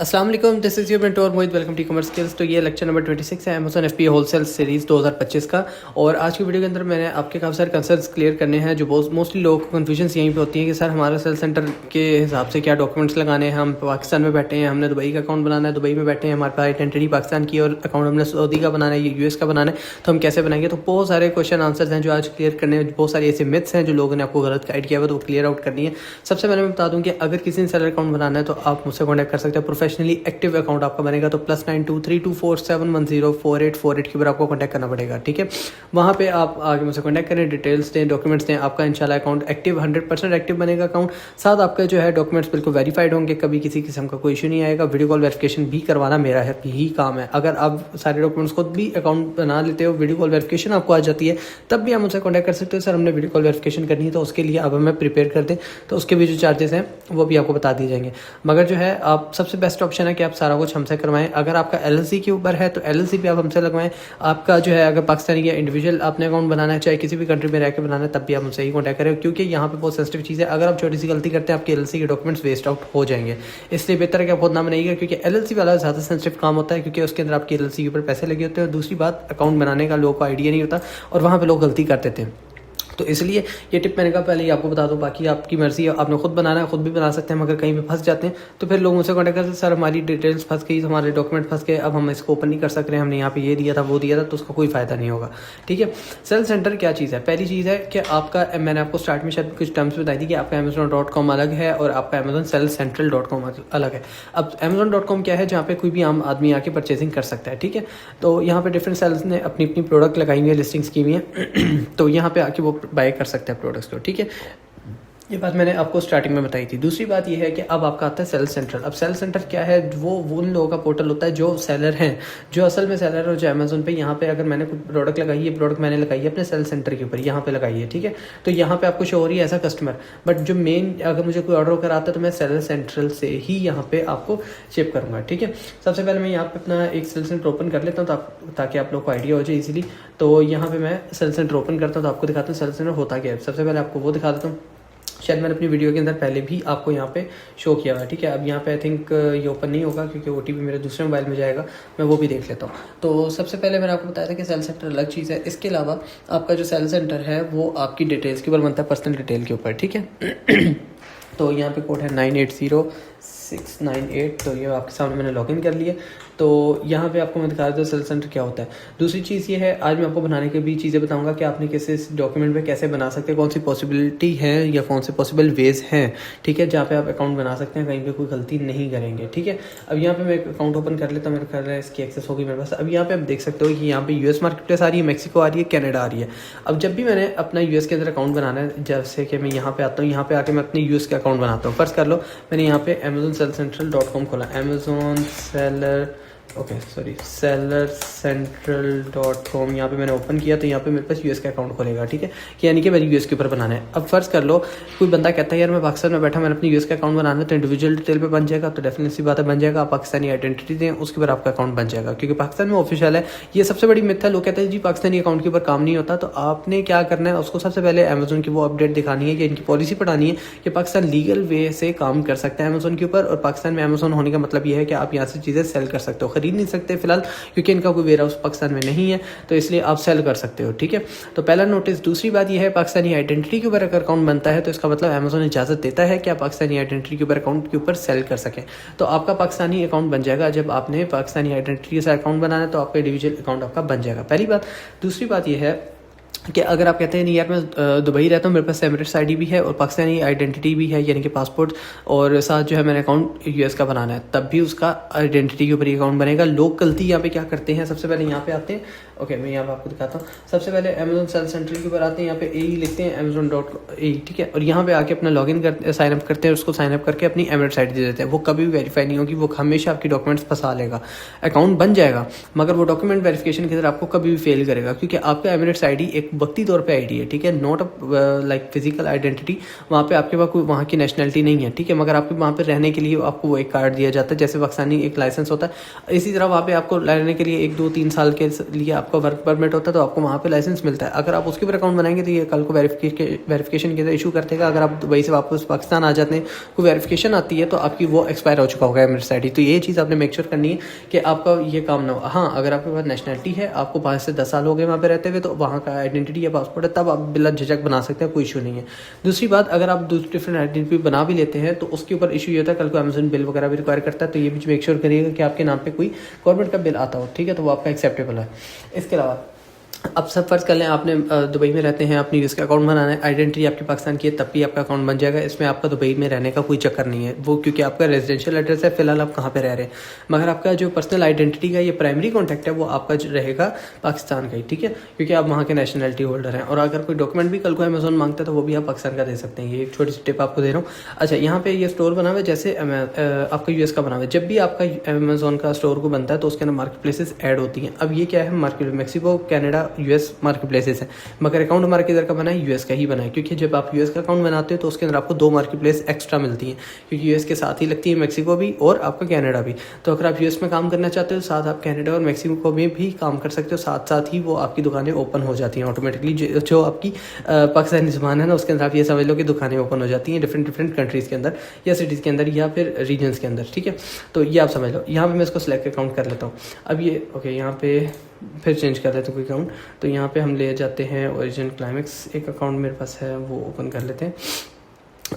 अस्सलाम वालेकुम, this is your mentor Mohit. Welcome to commerce skills. तो ये लेक्चर नंबर 26 है अमेज़न एफपीए होलसेल सीरीज़ 2025 का। और आज की वीडियो के अंदर मैंने आपके काफ़ी सारे कंसर्न्स क्लियर करने हैं जो मोस्टली लोगों को कन्फ्यूजन्स यहीं पे होती है कि सर हमारा सेल सेंटर के हिसाब से क्या डॉक्यूमेंट्स लगाने हैं। हम पाकिस्तान में बैठे हैं, हमने दुबई का अकाउंट बनाना है, दुबई में बैठे हैं, हमारे पास आइडेंटिटी पाकिस्तान की और अकाउंट हमने सऊदी का बनाना है, ये यूएस का बनाना है, तो हम कैसे बनाएंगे। तो बहुत सारे क्वेश्चन आंसर्स हैं जो आज क्लियर करने हैं। बहुत सारे ऐसे मिथ्स हैं जो लोगों ने आपको गलत गाइड किया हुआ, तो वो क्लियर आउट करनी है। सबसे पहले मैं बता दूँ कि अगर किसी ने सेलर अकाउंट बनाना है तो आप मुझसे कॉन्टैक्ट कर सकते हैं। प्रोफेशनली एक्टिव अकाउंट आपका बनेगा तो +923247104848 के ऊपर आपको कॉन्टैक्ट करना पड़ेगा, ठीक है। वहाँ पे आप आगे मुझसे कॉन्टैक्ट करें, डिटेल्स दें, डॉक्यूमेंट्स दें, आपका इंशाल्लाह अकाउंट एक्टिव 100% एक्टिव बनेगा अकाउंट। साथ आपका जो है डॉक्यूमेंट्स बिल्कुल वेरीफाइड होंगे, कभी किसी किस्म का कोई इशू नहीं आएगा। वीडियो कॉल वेरिफिकेशन भी करवाना मेरा ही काम है। अगर आप सारे डॉक्यूमेंट्स खुद भी अकाउंट बना लेते हो, वीडियो कॉल वेरिफिकेशन आपको आ जाती है, तब भी आप मुझसे कॉन्टैक्ट कर सकते हो। सर हमने वीडियो कॉल वेरिफिकेशन करनी है तो उसके लिए अब हमें प्रिपेयर कर दें, तो उसके भी जो चार्जेस हैं वो भी आपको बता दिए जाएंगे। मगर जो है आप सबसे बेस्ट ऑप्शन है कि आप सारा कुछ हमसे करवाएं। अगर आपका एलएलसी के ऊपर है तो एलएलसी भी आप हमसे लगवाएं। आपका जो है अगर पाकिस्तानी या इंडिविजुअल आपने अकाउंट बनाना है, चाहे किसी भी कंट्री में रह के बनाना है, तब भी आप हमसे ही कॉन्टैक्ट करें, क्योंकि यहाँ पे बहुत सेंसिटिव चीज़ है। अगर आप छोटी सी गलती करते हैं आपके एलएलसी के डॉक्यूमेंट्स वेस्ट आउट हो जाएंगे। इसलिए बेहतर है कि आप खुद ना बनाइएगा, क्योंकि एलएलसी वाला ज़्यादा सेंसिटिव काम होता है, क्योंकि उसके अंदर आपकी एलएलसी के ऊपर पैसे लगे होते हैं। और दूसरी बात, अकाउंट बनाने का लोगों को आइडिया नहीं होता और वहाँ पर लोग गलती कर देते हैं। तो इसलिए ये टिप मैंने कहा पहले ही आपको बता दूं। बाकी आपकी मर्जी है, आपने खुद बनाना है खुद भी बना सकते हैं, मगर कहीं पे फंस जाते हैं तो फिर लोग मुझसे कॉन्टैक्ट करते हैं, सर हमारी डिटेल्स फंस गई, हमारे डॉक्यूमेंट फंस गए, अब हम इसको ओपन नहीं कर सक रहे, हमने यहाँ पे ये दिया था वो दिया था, तो उसका कोई फ़ायदा नहीं होगा, ठीक है। सेल सेंटर क्या चीज़ है? पहली चीज़ है कि आपका, मैंने आपको स्टार्ट में शायद कुछ टर्म्स बताई थी कि आपका Amazon.com अलग है और आपका AmazonSellCentral.com अलग है। अब Amazon.com क्या है? जहाँ पे कोई भी आम आदमी आके परचेजिंग कर सकता है, ठीक है। तो यहाँ पे डिफरेंट सेल्स ने अपनी अपनी प्रोडक्ट लगाई हुई है, लिस्टिंग्स की हुई है तो यहाँ पे आके वो बाय कर सकते हैं प्रोडक्ट्स को, ठीक है। ये बात मैंने आपको स्टार्टिंग में बताई थी। दूसरी बात ये है कि अब आपका आता है सेल सेंट्रल। अब सेल सेंटर क्या है? वो उन लोगों का पोर्टल होता है जो सेलर हैं, जो असल में सेलर है, जो अमेजोन पे यहाँ पे अगर मैंने कुछ प्रोडक्ट लगाई है, प्रोडक्ट मैंने लगाई है अपने सेल सेंटर के ऊपर, यहाँ पे लगाई है, ठीक है। तो यहाँ पे आपको शो हो रही है एज अ कस्टमर, बट जो मेन अगर मुझे कोई ऑर्डर कराता है तो मैं सेल सेंट्रल से ही यहाँ पे आपको शिप करूँगा, ठीक है। सबसे पहले मैं यहाँ पे अपना एक सेल सेंटर ओपन कर लेता हूँ ताकि आप लोग को आइडिया हो जाए इजीली। तो यहाँ पे मैं सेल सेंटर ओपन करता हूँ तो आपको दिखाता हूँ सेल सेंटर होता क्या है। सबसे पहले आपको वो दिखा देता हूँ, शायद मैंने अपनी वीडियो के अंदर पहले भी आपको यहाँ पे शो किया हुआ है, ठीक है। अब यहाँ पे आई थिंक ये ओपन नहीं होगा क्योंकि ओटीपी मेरे दूसरे मोबाइल में जाएगा, मैं वो भी देख लेता हूँ। तो सबसे पहले मैंने आपको बताया था कि सेल सेंटर अलग चीज़ है। इसके अलावा आपका जो सेल सेंटर है वो आपकी डिटेल्स के ऊपर बनता है, पर्सनल डिटेल के ऊपर, ठीक है। तो यहाँ पे कोड है 980698। तो ये आपके सामने मैंने लॉगिन कर लिया। तो यहाँ पे आपको मैं दिखा देता हूँ सेल सेंटर क्या होता है। दूसरी चीज़ ये है, आज मैं आपको बनाने की भी चीज़ें बताऊंगा कि आपने कैसे इस डॉक्यूमेंट में कैसे बना सकते हैं, कौन सी पॉसिबिलिटी है या कौन से पॉसिबल वेज हैं, ठीक है, जहाँ पे आप अकाउंट बना सकते हैं, कहीं पे कोई गलती नहीं करेंगे, ठीक है। अब यहाँ पे मैं एक अकाउंट ओपन कर लेता हूँ, मेरे ख्याल है इसकी एक्सेस होगी मेरे पास। अब यहाँ पे आप देख सकते हो कि यहाँ पे यूएस मार्केट प्लेस आ रही है, मैक्सिको आ रही है, कनाडा आ रही है। अब जब भी मैंने अपना यूएस के अंदर अकाउंट बनाना है, जैसे कि मैं यहाँ पे आता हूँ, यहाँ पे आके मैं अपने यूएस का अकाउंट बनाता हूँ। फर्स्ट कर लो, मैंने यहाँ पे AmazonSellCentral.com खोला, sellercentral.com यहाँ पे मैंने ओपन किया। तो यहाँ पे मेरे पास यूएस का अकाउंट खोलेगा, ठीक है, यानी कि मैंने यूएस के ऊपर बनाना है। अब फर्ज कर लो कोई बंदा कहता है यार मैं पाकिस्तान में बैठा, मैंने अपनी यूएस का अकाउंट बनाना है, तो इंडिविजुअल डिटेल पे बन जाएगा, तो डेफिनेटली सी बात है बन जाएगा। आप पाकिस्तानी आइडेंटिटी दें, उसके ऊपर आपका अकाउंट बन जाएगा, क्योंकि पाकिस्तान में ऑफिशियल है। ये सबसे बड़ी मिथ है, लोग कहते हैं जी पाकिस्तानी अकाउंट के ऊपर काम नहीं होता। तो आपने क्या करना है, उसको सबसे पहले अमेजोन की वो अपडेट दिखानी है कि इनकी पॉलिसी पढ़ानी है कि पाकिस्तान लीगल वे से काम कर सकता है अमेजोन के ऊपर। और पाकिस्तान में अमेजोन होने का मतलब ये है कि आप यहाँ से चीज़ें सेल कर सकते हो, खरीद नहीं सकते फिलहाल क्योंकि इनका कोई वेयर हाउस पाकिस्तान में नहीं है, तो इसलिए आप सेल कर सकते हो, ठीक है। तो पहला नोटिस। दूसरी बात यह है, पाकिस्तानी आइडेंटिटी के ऊपर अगर अकाउंट बनता है तो इसका मतलब अमेजोन इजाज़त देता है कि आप पाकिस्तानी आइडेंटिटी के ऊपर अकाउंट के ऊपर सेल कर सकें। तो आपका पाकिस्तानी अकाउंट बन जाएगा। जब आपने पाकिस्तानी आइडेंटिटी के साथ अकाउंट बनाना है तो आपका इंडिविजुअल अकाउंट आपका बन जाएगा, पहली बात। दूसरी बात यह है कि अगर आप कहते हैं नहीं यार मैं दुबई रहता हूँ, मेरे पास एमिरेट्स आईडी भी है और पाकिस्तानी आइडेंटिटी भी है, यानी कि पासपोर्ट, और साथ जो है मैंने अकाउंट यूएस का बनाना है, तब भी उसका आइडेंटिटी के ऊपर ही अकाउंट बनेगा। लोग गलती यहाँ पे क्या करते हैं, सबसे पहले यहाँ पे आते हैं, ओके मैं यहाँ पे आपको दिखाता हूँ। सबसे पहले अमेजोन सेल सेंटर के ऊपर आते हैं, यहाँ पे ए लिखते हैं Amazon.a, ठीक है, और यहाँ पे आके अपना लॉगिन कर साइन अप करते हैं, उसको साइन अप करके अपनी एमिरेट्स आईडी दे देते हैं। वो कभी भी वेरीफाई नहीं होगी, वो हमेशा आपकी डॉक्यूमेंट्स फंसा लेगा। अकाउंट बन जाएगा मगर वो डॉक्यूमेंट वेरिफिकेशन के अंदर आपको कभी भी फेल करेगा, क्योंकि आपका एमिरेट्स आईडी एक वक्ती तौर पर आईडी है, ठीक है, नॉट लाइक फिजिकल आइडेंटिटी। वहाँ पे आपके पास कोई वहाँ की नेशनलिटी नहीं है, ठीक है, मगर आपके वहाँ पे रहने के लिए आपको वो एक कार्ड दिया जाता है, जैसे पाकिस्तानी एक लाइसेंस होता है, इसी तरह वहाँ पे आपको रहने के लिए 1, 2, 3 साल के लिए आप आपका वर्क परमिट होता है तो आपको वहाँ पे लाइसेंस मिलता है। अगर आप उसके ऊपर अकाउंट बनाएंगे तो ये कल को वेरिफिकेशन के अंदर इशू कर देगा। अगर आप दुबई से वापस पाकिस्तान आ जाते हैं, कोई वेरिफिकेशन आती है तो आपकी वो एक्सपायर हो चुका होगा एमिरेट्स आईडी। तो ये चीज़ आपने मेक श्योर करनी है कि आपका ये काम ना हो। हाँ, अगर आपके पास नेशनलिटी है, आपको 5 से 10 साल हो गए वहाँ पे रहते हुए, तो वहाँ का आइडेंटिटी या पासपोर्ट है, तब आप बिला झिझक बना सकते हैं, कोई इशू नहीं है। दूसरी बात, अगर आप दूसरी डिफरेंट आइडेंटिटी बना भी लेते हैं तो उसके ऊपर इशू ये होता है कल को अमेजन बिल वगैरह भी रिक्वायर करता है, तो ये भी मेक श्योर करिएगा कि आपके नाम पे कोई गवर्नमेंट का बिल आता हो, ठीक है, तो वो आपका एक्सेप्टेबल है। इसके अलावा अब सब फर्ज कर लें आपने दुबई में रहते हैं, अपनी यूएस का अकाउंट बनाना है, आइडेंटिटी आपकी पाकिस्तान की है, तब भी आपका अकाउंट बन जाएगा। इसमें आपका दुबई में रहने का कोई चक्कर नहीं है, वो क्योंकि आपका रेजिडेंशियल एड्रेस है, फिलहाल आप कहाँ पे रह रहे हैं। मगर आपका जो पर्सनल आइडेंटिटी का ये प्राइमरी कॉन्टैक्ट है वो आपका रहेगा पाकिस्तान का ही, ठीक है, क्योंकि आप वहाँ के नेशनलिटी होल्डर हैं। और अगर कोई डॉक्यूमेंट भी कल को अमेजोन मांगता है तो वो भी आप पाकिस्तान का दे सकते हैं। ये एक छोटी सी टिप आपको दे रहा हूँ। अच्छा, यहाँ पे ये स्टोर बना हुआ है जैसे आपका यूएस का बना हुआ है। जब भी आपका अमेजोन का स्टोर को बनता है तो उसके अंदर मार्केट प्लेसेस ऐड होती हैं। अब ये क्या है, market Mexico, Canada, US market places है, मगर अकाउंट हमारा किधर का बना है, यूएस का ही बना है। क्योंकि जब आप यूएस का अकाउंट बनाते हो तो उसके अंदर आपको 2 मार्केट प्लेस एक्स्ट्रा मिलती हैं, क्योंकि यूएस के साथ ही लगती है मैक्सिको भी और आपका कनाडा भी। तो अगर आप यूएस में काम करना चाहते हो, साथ आप कनाडा और मैक्सिको में भी काम कर सकते हो, साथ साथ ही वो आपकी दुकानें ओपन हो जाती हैं ऑटोमेटिकली। जो आपकी पाकिस्तानी ज़बान है ना, उसके अंदर आप ये समझ लो कि दुकानें ओपन हो जाती हैं डिफरेंट कंट्रीज़ के अंदर या सिटीज़ के अंदर या फिर रीजन्स के अंदर, ठीक है। तो ये आप समझ लो। यहाँ पे मैं इसको सेलेक्ट अकाउंट कर लेता हूँ। अब ये ओके, यहाँ पे फिर चेंज कर लेते हैं कोई अकाउंट। तो यहाँ पे हम ले जाते हैं ओरिजिन क्लाइमेक्स, एक अकाउंट मेरे पास है वो ओपन कर लेते हैं।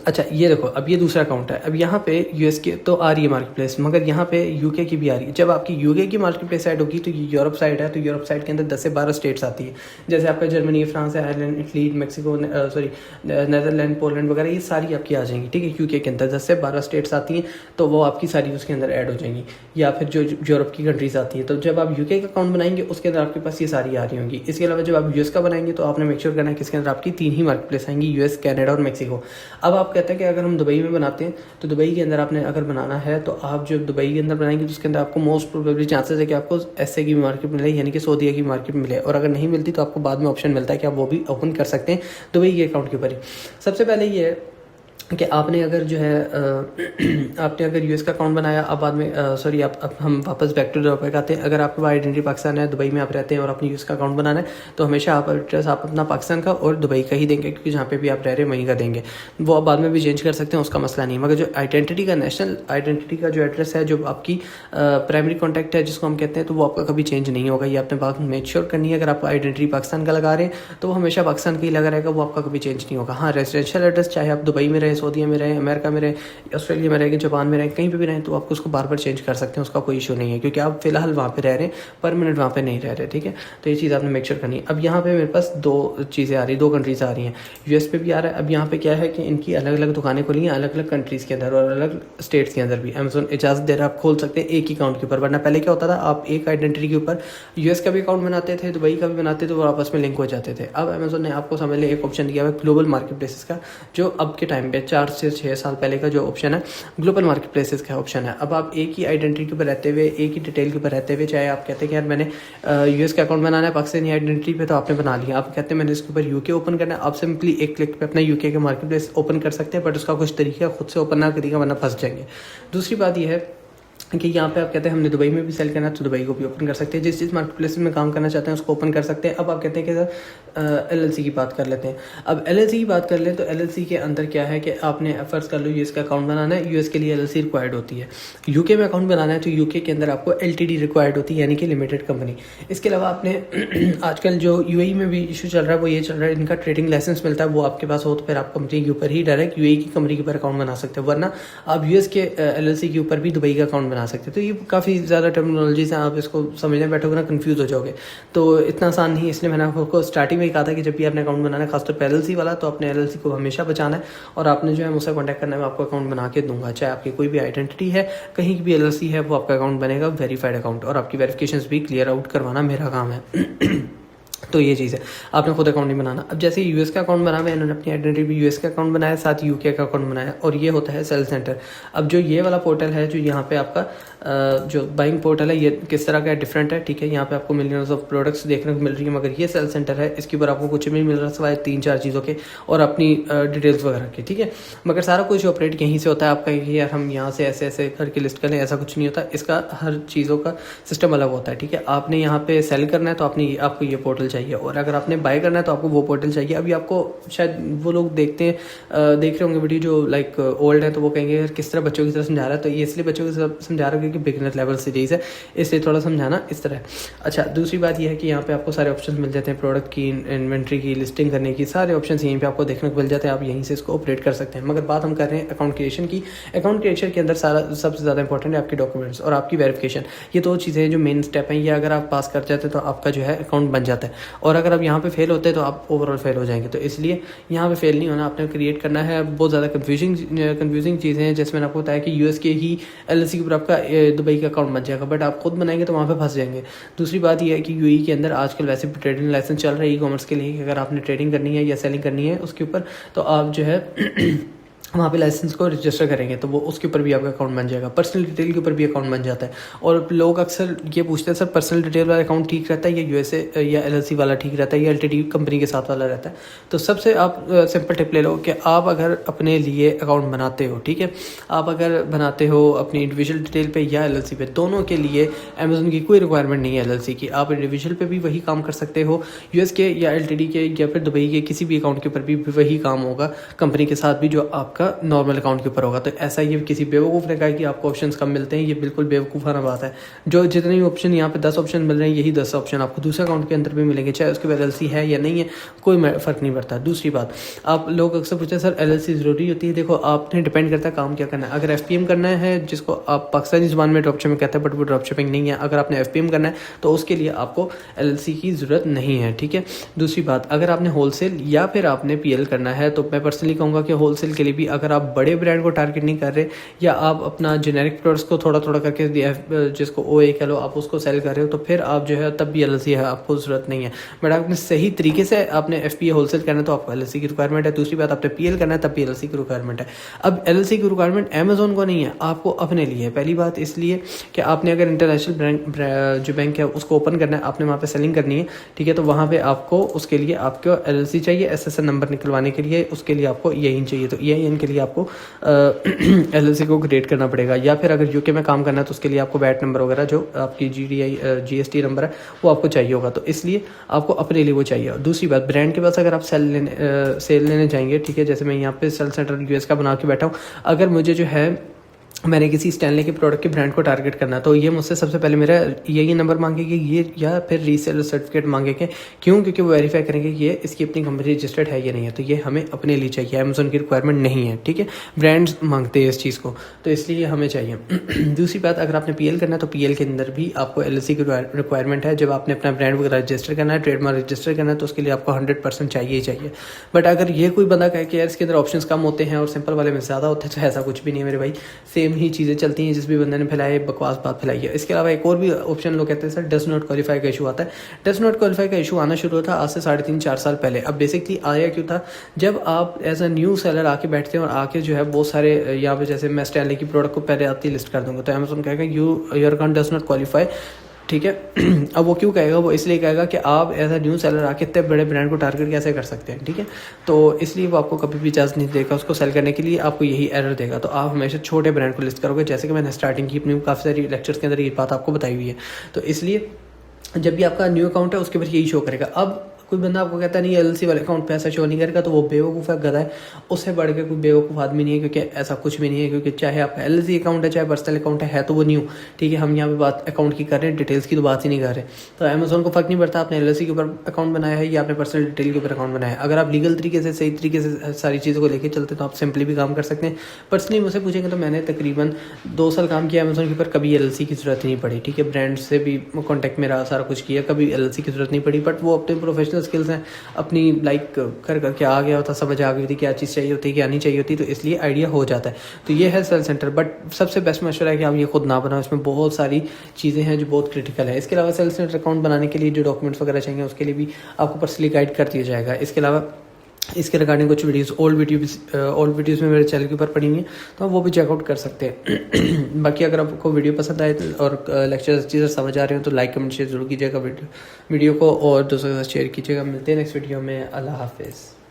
अच्छा, ये देखो, अब ये दूसरा अकाउंट है। अब यहाँ पे यूएस की तो आ रही है मार्केट प्लेस, मगर यहाँ पे यूके की भी आ रही है। जब आपकी यूके की मार्केट प्लेस ऐड होगी तो ये यूरोप साइड है, तो यूरोप साइड के अंदर 10 से 12 स्टेट्स आती है। जैसे आपका Germany, France, Ireland, Italy, Mexico, Netherland, Poland वगैरह, ये सारी आपकी आ जाएंगी, ठीक है। यूके के अंदर 10 से 12 स्टेट्स आती हैं, तो वो आपकी सारी उसके अंदर ऐड हो जाएंगी। या फिर जो यूरोप की कंट्रीज़ आती है, तो जब आप यूके का अकाउंट बनाएंगे उसके अंदर आपके पास ये सारी आ रही होंगी। इसके अलावा जब आप यूएस का बनाएंगे तो आपने मेक श्योर करना है कि इसके अंदर आपकी 3 ही मार्केट प्लेस आएंगी, यूएस, कनाडा और मैक्सिको। अब आप कहते हैं कि अगर हम दुबई में बनाते हैं तो दुबई के अंदर आपने अगर बनाना है तो आप जो दुबई के अंदर बनाएंगे तो उसके अंदर आपको मोस्ट प्रोबेबली चांसेस है कि आपको एसए की मार्केट मिले, यानी कि सऊदीया की मार्केट मिले। और अगर नहीं मिलती तो आपको बाद में ऑप्शन मिलता है कि आप वो भी ओपन कर सकते हैं दुबई के अकाउंट के ऊपर ही। सबसे पहले ये है कि आपने अगर जो है आपने अगर यूएस का अकाउंट बनाया, अब बाद में अब हम वापस बैक टू दुबई पे आते हैं। अगर आपके पास आइडेंटिटी पाकिस्तान है, दुबई में आप रहते हैं और अपने यूएस का अकाउंट बनाना है, तो हमेशा आप एड्रेस आप अपना पाकिस्तान का और दुबई का ही देंगे, क्योंकि जहाँ पे भी आप रह रहे हैं वहीं का देंगे। वो आप बाद में भी चेंज कर सकते हैं, उसका मसला नहीं। मगर जो आइडेंटिटी का, नेशनल आइडेंटिटी का जो एड्रेस है, जो आपकी प्राइमरी कॉन्टैक्ट है जिसको हम कहते हैं, तो वो आपका कभी चेंज नहीं होगा। ये आपने बात मेक श्योर करनी है। अगर आप आइडेंटिटी पाकिस्तान का लगा रहे हैं तो वो हमेशा पाकिस्तान का ही लगा रहेगा, वो आपका कभी चेंज नहीं होगा। हाँ, रेजिडेंशियल एड्रेस चाहे आप दुबई में रहे, सऊदीया में रहे, अमेरिका में रहे, ऑस्ट्रेलिया में रहेंगे, जापान में रहें, कहीं पे भी रहें, तो आपको उसको बार बार चेंज कर सकते हैं, उसका कोई इशू नहीं है, क्योंकि आप फिलहाल वहाँ पे रह रहे हैं, परमानेंट वहाँ पे नहीं रह रहे, ठीक है। तो ये चीज़ आपने मेक श्योर करनी है। अब यहाँ पे मेरे पास 2 चीज़ें आ रही, 2 कंट्रीज़ आ रही हैं, यूएस पे भी आ रहा है। अब यहाँ पे क्या है कि इनकी अलग अलग दुकानें खुली हैं अलग अलग कंट्रीज़ के अंदर और अलग स्टेट्स के अंदर भी। अमेजोन इजाज़त दे रहा है, आप खोल सकते हैं एक ही अकाउंट के ऊपर, वरना पहले क्या होता था, आप एक आइडेंटिटी के ऊपर यूएस का भी अकाउंट बनाते थे, दुबई का भी बनाते थे, वो आपस में लिंक हो जाते थे। अब अमेजोन ने आपको समझ लिया एक ऑप्शन दिया हुआ है ग्लोबल मार्केट प्लेसेस का, जो अब के टाइम पे 4 से 6 साल पहले का जो ऑप्शन है, ग्लोबल मार्केट प्लेसेस का ऑप्शन है। अब आप एक ही आइडेंटिटी के ऊपर रहते हुए, एक ही डिटेल के ऊपर रहते हुए, चाहे आप कहते हैं कि यार मैंने यूएस का अकाउंट बनाना है पाकिस्तानी आइडेंटिटी पे, तो आपने बना लिया। आप कहते हैं मैंने इसके ऊपर यूके ओपन करना है, आप सिंपली एक क्लिक पे अपना यूके का मार्केट प्लेस ओपन कर सकते हैं, बट उसका कुछ तरीका खुद से ओपन ना करिएगा वरना फंस जाएंगे। दूसरी बात यह है कि यहाँ पे आप कहते हैं हमने दुबई में भी सेल करना है, तो दुबई को भी ओपन कर सकते हैं। जिस मार्केट प्लेस में काम करना चाहते हैं उसको ओपन कर सकते हैं। अब आप कहते हैं कि सर एलएलसी की बात कर लेते हैं। अब एलएलसी की बात कर लें तो एलएलसी के अंदर क्या है कि आपने फर्ज कर लो यूएस का अकाउंट बनाना है, यूएस के लिए एलएलसी रिक्वायर्ड होती है। यूके में अकाउंट बनाना है तो यूके के अंदर आपको एलटीडी रिक्वायर्ड होती है, यानी कि लिमिटेड कंपनी। इसके अलावा आपने आजकल जो यूएई में भी इशू चल रहा है वो ये चल रहा है, इनका ट्रेडिंग लाइसेंस मिलता है, वो आपके पास हो तो फिर आप कंपनी के ऊपर ही डायरेक्ट यूएई की कंपनी के ऊपर अकाउंट बना सकते हो, वरना आप यूएस के एलएलसी के ऊपर भी दुबई का अकाउंट बना सकते हो। तो ये काफ़ी ज़्यादा टर्मिनोलॉजी से आप इसको समझने बैठोगे ना कंफ्यूज हो जाओगे, तो इतना आसान नहीं। इसलिए मैंने आपको स्टार्टिंग में ही कहा था कि जब भी आपने अकाउंट बनाना है, खासतौर पर एलएलसी वाला, तो अपने एलएलसी को हमेशा बचाना है। और आपने जो है मुझसे कॉन्टैक्ट करना है, मैं आपको अकाउंट बना के दूंगा। चाहे आपकी कोई भी आइडेंटिटी है, कहीं की भी एलएलसी है, वो आपका अकाउंट बनेगा वेरीफाइड अकाउंट, और आपकी वेरिफिकेशन भी क्लियर आउट करवाना मेरा काम है। तो ये चीज़ है, आपने खुद अकाउंट नहीं बनाना। अब जैसे यूएस का अकाउंट बना है, इन्होंने अपनी आइडेंटिटी भी यूएस का अकाउंट बनाया, साथ यूके का अकाउंट बनाया, और ये होता है सेल सेंटर। अब जो ये वाला पोर्टल है, जो यहाँ पे आपका जो बाइंग पोर्टल है, ये किस तरह का डिफरेंट है, ठीक है। यहाँ पे आपको मिलियंस ऑफ प्रोडक्ट्स देखने को मिल रही है, मगर ये सेल सेंटर है, इसके ऊपर आपको कुछ भी नहीं मिल रहा सिवाय 3-4 चीज़ों के और अपनी डिटेल्स वगैरह के, ठीक है। मगर सारा कुछ ऑपरेट यहीं से होता है। आपका कि यार हम यहाँ से ऐसे ऐसे करके लिस्ट कर लें, ऐसा कुछ नहीं होता। इसका हर चीज़ों का सिस्टम अलग होता है, ठीक है। आपने यहाँ पे सेल करना है तो आपको ये पोर्टल चाहिए, और अगर आपने बाय करना है तो आपको वो पोर्टल चाहिए। अभी आपको शायद वो लोग देख रहे होंगे वीडियो जो लाइक ओल्ड है, तो वो कहेंगे यार किस तरह बच्चों की तरह समझा रहा है। तो ये इसलिए बच्चों की तरह समझा रहा है क्योंकि बिगिनर लेवल सीरीज़ है, इसलिए थोड़ा समझाना इस तरह है। अच्छा, दूसरी बात यह है कि यहाँ पे आपको सारे ऑप्शन मिल जाते हैं, प्रोडक्ट की, इन्वेंट्री की, लिस्टिंग करने की, सारे ऑप्शन यहीं पे आपको देखने को मिल जाते हैं। आप यहीं से इसको ऑपरेट कर सकते हैं। मगर बात हम कर रहे हैं अकाउंट क्रिएशन की। अकाउंट क्रिएशन के अंदर सबसे ज़्यादा इंपॉर्टेंट है आपकी डॉक्यूमेंट्स और आपकी वेरिफिकेशन। ये दो चीज़ें हैं जो मेन स्टेप हैं। ये अगर आप पास कर जाते हैं तो आपका जो है अकाउंट बन जाता है, और अगर आप यहाँ पे फेल होते हैं तो आप ओवरऑल फेल हो जाएंगे। तो इसलिए यहाँ पे फेल नहीं होना, आपने क्रिएट करना है। बहुत ज़्यादा कन्फ्यूजिंग चीज़ें हैं, जैसे मैंने आपको बताया कि यूएस के ही एलएलसी के ऊपर आपका दुबई का अकाउंट बन जाएगा, बट आप खुद बनाएंगे तो वहाँ पे फंस जाएंगे। दूसरी बात यह है कि यूएई के अंदर आजकल वैसे भी ट्रेडिंग लाइसेंस चल रहा है ई कॉमर्स के लिए, कि अगर आपने ट्रेडिंग करनी है या सेलिंग करनी है उसके ऊपर, तो आप जो है वहाँ पे लाइसेंस को रजिस्टर करेंगे तो वो उसके ऊपर भी आपका अकाउंट बन जाएगा। पर्सनल डिटेल के ऊपर भी अकाउंट बन जाता है। और लोग अक्सर ये पूछते हैं सर पर्सनल डिटेल वाला अकाउंट ठीक रहता है या यूएसए या एलएलसी वाला ठीक रहता है या एलटीडी कंपनी के साथ वाला रहता है। तो सबसे आप सिंपल टिप ले लो कि आप अगर अपने लिए अकाउंट बनाते हो, ठीक है, आप अगर बनाते हो अपनी इंडिविजुअल डिटेल पे या एलएलसी पे, दोनों के लिए अमेजोन की कोई रिक्वायरमेंट नहीं है एलएलसी की। आप इंडिविजुअल पे भी वही काम कर सकते हो, यूएस के या एलटीडी के या फिर दुबई के किसी भी अकाउंट के ऊपर भी वही काम होगा कंपनी के साथ भी जो आपका नॉर्मल अकाउंट के ऊपर होगा। तो ऐसा ये किसी बेवकूफ़ ने कहा कि आपको ऑप्शंस कम मिलते हैं, ये बिल्कुल बेवकूफ़ाना बात है। जो जितने भी ऑप्शन यहाँ पे 10 ऑप्शन मिल रहे हैं, यही 10 ऑप्शन आपको दूसरे अकाउंट के अंदर भी मिलेंगे, चाहे उसके बाद एलएलसी है या नहीं है, कोई फ़र्क नहीं पड़ता। दूसरी बात, आप लोग अक्सर पूछते हैं सर एलएलसी ज़रूरी होती है। देखो, आपने डिपेंड करता है काम क्या करना है। अगर एफपीएम करना है, जिसको आप पाकिस्तानी ज़ुबान में ड्रॉप शिपिंग कहते हैं, बट वो ड्रॉप शिपिंग नहीं है। अगर आपने एफपीएम करना है तो उसके लिए आपको एलएलसी की ज़रूरत नहीं है, ठीक है। दूसरी बात, अगर आपने होलसेल या फिर आपने पीएल करना है, तो मैं पर्सनली कहूँगा कि होलसेल के लिए भी अगर आप बड़े ब्रांड को टारगेट नहीं कर रहे, या आप अपना जेनेरिक प्रोडक्ट्स को थोड़ा थोड़ा करके जिसको ओए कह लो, आप उसको सेल कर रहे हो, तो फिर आप जो है तब भी एलएलसी है आपको ज़रूरत नहीं है। बट आपने सही तरीके से आपने एफपीए होलसेल करना है तो आपको एलएलसी की रिक्वायरमेंट है। दूसरी बात, आपने पीएल करना है तब भी एलएलसी की रिक्वायरमेंट है। अब एलएलसी की रिक्वायरमेंट अमेजोन को नहीं है, आपको अपने लिए है। पहली बात इसलिए कि आपने अगर इंटरनेशनल जो बैंक है उसको ओपन करना है, आपने वहाँ पे सेलिंग करनी है, ठीक है, तो वहाँ पे आपको उसके लिए आपको एलएलसी चाहिए। एसएसएन नंबर निकलवाने के लिए उसके लिए आपको ईआईएन चाहिए, तो ईआईएन के लिए आपको एलएलसी को क्रिएट करना पड़ेगा। या फिर अगर यूके में काम करना है तो उसके लिए आपको वैट नंबर वगैरह जो आपकी जीएसटी नंबर है वो आपको चाहिए होगा, तो इसलिए आपको अपने लिए वो चाहिए। और दूसरी बात, ब्रांड के पास अगर आप सेल लेने जाएंगे, ठीक है, जैसे मैं यहाँ पे सेल सेंटर यूएस का बना के बैठा हूँ, अगर मुझे जो है मैंने किसी स्टैनले के प्रोडक्ट के ब्रांड को टारगेट करना, तो ये मुझसे सबसे पहले मेरा यही नंबर मांगेंगे ये, या फिर रीसेलर सर्टिफिकेट मांगेंगे। क्यों? क्योंकि वो वेरीफाई करेंगे कि ये इसकी अपनी कंपनी रजिस्टर्ड है या नहीं है। तो ये हमें अपने लिए चाहिए, अमेजोन की रिक्वायरमेंट नहीं है, ठीक है। ब्रांड्स मांगते हैं इस चीज़ को, तो इसलिए हमें चाहिए। दूसरी बात, अगर आपने पीएल करना है तो पीएल के अंदर भी आपको एलएलसी की रिक्वायरमेंट है। जब आपने अपना ब्रांड वगैरह रजिस्टर करना है, ट्रेडमार्क रजिस्टर करना है, तो उसके लिए आपको 100% चाहिए ही चाहिए। बट अगर ये कोई बंदा कहे कि यार इसके अंदर ऑप्शन कम होते हैं और सिंपल वाले में ज़्यादा होते हैं, तो ऐसा कुछ भी नहीं है मेरे भाई, सेम ही चीज़ें चलती हैं। जिस भी बंदे ने फैलाए बकवास बात फैलाई है। इसके अलावा एक और भी ऑप्शन लोग कहते हैं सर डज नॉट क्वालिफाई का इशू आता है। डज नॉट क्वालिफाई का इशू आना शुरू होता आज से 3.5-4 साल पहले। अब बेसिकली आया क्यों था, जब आप एज अ न्यू सेलर आके बैठते हैं और आके जो है बहुत सारे यहाँ पे, जैसे मैं स्टैनले की प्रोडक्ट को पहले आती लिस्ट कर दूंगा, तो अमेजोन कहेगा your account does not qualify, ठीक है। अब वो क्यों कहेगा, वो इसलिए कहेगा कि आप एज अ न्यू सेलर आके इतने बड़े ब्रांड को टारगेट कैसे कर सकते हैं, ठीक है। तो इसलिए वो आपको कभी भी इजाज़त नहीं देगा उसको सेल करने के लिए, आपको यही एरर देगा। तो आप हमेशा छोटे ब्रांड को लिस्ट करोगे, जैसे कि मैंने स्टार्टिंग की अपनी काफ़ी सारी लेक्चर्स के अंदर ये बात आपको बताई हुई है। तो इसलिए जब भी आपका न्यू अकाउंट है उसके ऊपर यही शो करेगा। अब कोई बंदा आपको कहता नहीं एलएलसी वाले अकाउंट पे ऐसा शो नहीं करेगा, तो वो बेवकूफ़ है, गधा है। उससे बढ़ के कोई बेवकूफ़ आदमी नहीं है, क्योंकि ऐसा कुछ भी नहीं है। क्योंकि चाहे आपका एलएलसी अकाउंट है चाहे पर्सनल अकाउंट है तो वो न्यू, ठीक है। हम यहाँ पे बात अकाउंट की कर रहे हैं, डिटेल्स की तो बात ही नहीं कर रहे। तो अमेजोन को फर्क नहीं पड़ता आपने एलएलसी के ऊपर अकाउंट बनाया है या आपने पर्सनल डिटेल के ऊपर अकाउंट बनाया है। अगर आप लीगल तरीके से सही तरीके से सारी चीज़ों को लेकर चलते तो आप सिंपली भी काम कर सकते हैं। पर्सनली मुझसे पूछेंगे तो मैंने तकरीबन 2 साल काम किया अमेजोन के ऊपर, कभी एलएलसी की ज़रूरत नहीं पड़ी, ठीक है। ब्रांड से भी कॉन्टैक्ट मेरा सारा कुछ किया, कभी एलएलसी की ज़रूरत नहीं पड़ी। बट वो अपने प्रोफेशनल स्किल्स हैं अपनी लाइक कर करके आ गया होता, समझ आ गई थी क्या चीज़ चाहिए होती है क्या नहीं चाहिए होती, तो इसलिए आइडिया हो जाता है। तो ये है सेल्स सेंटर, बट सबसे बेस्ट मशवरा है कि आप ये खुद ना बनाओ, इसमें बहुत सारी चीज़ें हैं जो बहुत क्रिटिकल है। इसके अलावा सेल्स सेंटर अकाउंट बनाने के लिए जो डॉक्यूमेंट्स वगैरह चाहिए उसके लिए भी आपको पर्सनली गाइड कर दिया जाएगा। इसके अलावा इसके रिगार्डिंग कुछ ओल्ड वीडियोज़ में मेरे चैनल के ऊपर पड़ी हुई हैं, तो आप वो भी चेकआउट कर सकते हैं। बाकी अगर आपको वीडियो पसंद आए और लेक्चर अच्छी तरह समझ आ रहे हो तो लाइक कमेंट शेयर जरूर कीजिएगा वीडियो को, और दोस्तों के साथ शेयर कीजिएगा। मिलते हैं नेक्स्ट वीडियो में। अल्लाह हाफिज़।